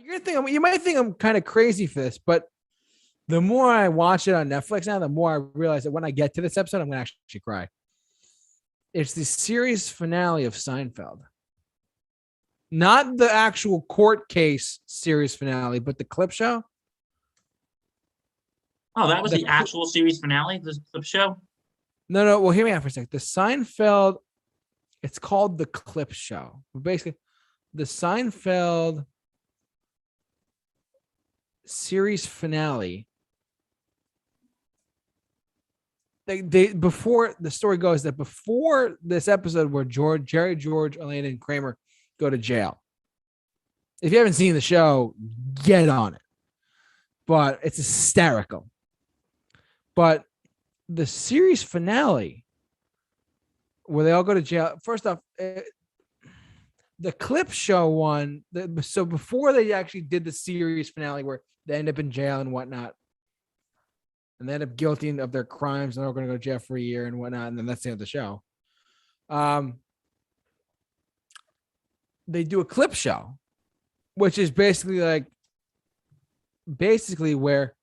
you might think I'm kind of crazy for this, but the more I watch it on Netflix now, the more I realize that when I get to this episode, I'm gonna actually cry. It's the series finale of Seinfeld, not the actual court case series finale, but the clip show. Oh, that was The the actual series finale, the clip show? no. Well, hear me out for a sec. The Seinfeld, it's called the clip show. Basically, the Seinfeld series finale. They before the story goes that before this episode where Jerry, George, Elaine, and Kramer go to jail. If you haven't seen the show, get on it. But it's hysterical. But the series finale, where they all go to jail, first off, the clip show one. So before they actually did the series finale, where they end up in jail and whatnot, and they end up guilty of their crimes, and they're going to go to jail for a year and whatnot, and then that's the end of the show. They do a clip show, which is basically where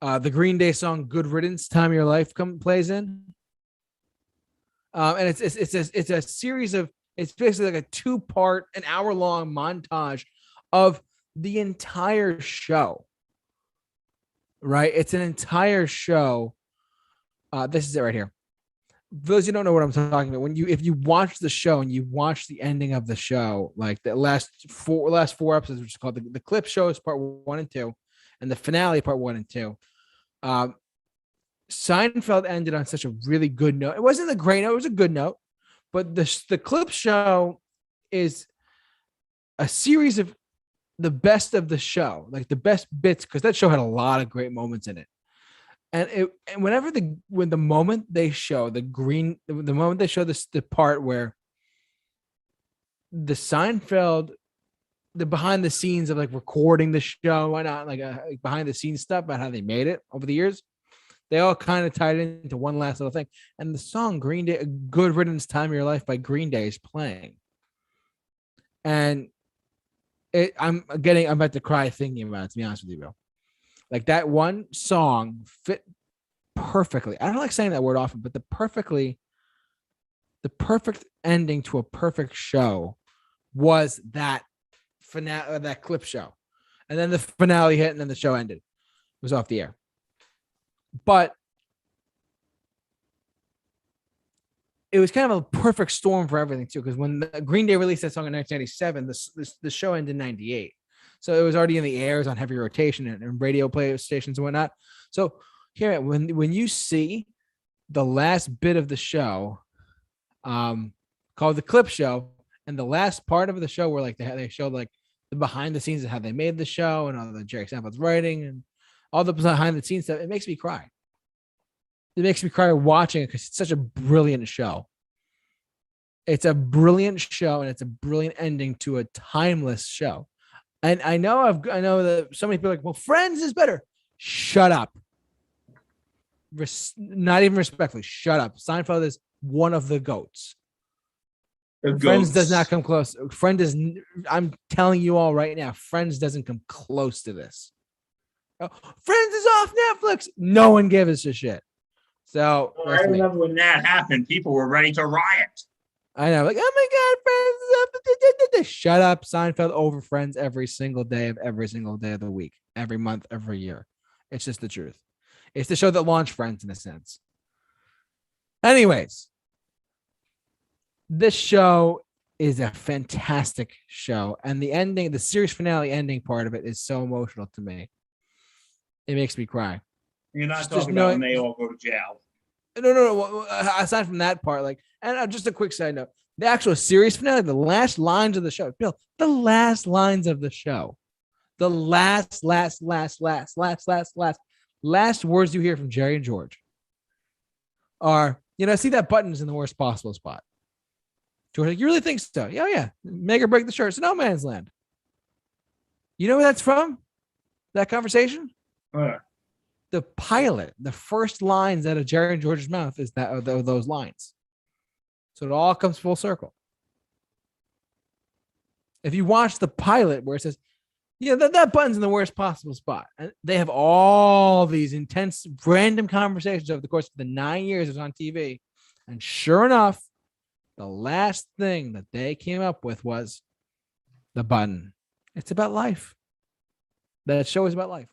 the Green Day song "Good Riddance," "Time of Your Life" plays in, and it's a series of, it's basically like a 2-part, an hour-long montage of the entire show. Right, it's an entire show. This is it right here. For those who don't know what I'm talking about, if you watch the show and you watch the ending of the show, like the last four episodes, which is called the clip show, is part 1 and 2, and the finale part 1 and 2. Seinfeld ended on such a really good note. It wasn't a great note; it was a good note. But the clip show is a series of the best of the show, like the best bits, because that show had a lot of great moments in it. And when the moment they show the moment they show this, the part where the Seinfeld, the behind the scenes of like recording the show, why not, like behind the scenes stuff about how they made it over the years, they all kind of tied into one last little thing. And the song Green Day, "Good Riddance, Time of Your Life" by Green Day is playing. And I'm about to cry thinking about it, to be honest with you, Bill. Like, that one song fit perfectly. I don't like saying that word often, but the perfect ending to a perfect show was that finale, that clip show. And then the finale hit, and then the show ended. It was off the air. But it was kind of a perfect storm for everything too, because when the Green Day released that song in 1997, the show ended in 98. So it was already in the air, it was on heavy rotation and radio play stations and whatnot. So here, when you see the last bit of the show, called the clip show, and the last part of the show where like they showed like the behind the scenes of how they made the show and all the Jerry Seinfeld's writing and all the behind the scenes stuff, it makes me cry. It makes me cry watching it because it's such a brilliant show. It's a brilliant show, and it's a brilliant ending to a timeless show. And I know that so many people are like, well, Friends is better. Shut up. Not even respectfully. Shut up. Seinfeld is one of the goats. Friends does not come close. I'm telling you all right now, Friends doesn't come close to this. Friends is off Netflix. No one gives a shit. So I remember when that happened, people were ready to riot. I know, like, oh my God, Friends. Shut up. Seinfeld over Friends every single day of the week, every month, every year. It's just the truth. It's the show that launched Friends in a sense. Anyways, this show is a fantastic show. And the ending, the series finale ending part of it is so emotional to me. It makes me cry. You're not talking about when they all go to jail. No. Aside from that part, like, and just a quick side note, the actual series finale, the last lines of the show, Bill, the last lines of the show, the last words you hear from Jerry and George are, see that button's in the worst possible spot. George, like, you really think so? Yeah. Make or break the shirt. It's no man's land. You know where that's from? That conversation? The pilot, the first lines out of Jerry and George's mouth is that of those lines. So it all comes full circle. If you watch the pilot where it says, Yeah, that button's in the worst possible spot. And they have all these intense, random conversations over the course of the 9 years it was on TV. And sure enough, the last thing that they came up with was the button. It's about life. That show is about life.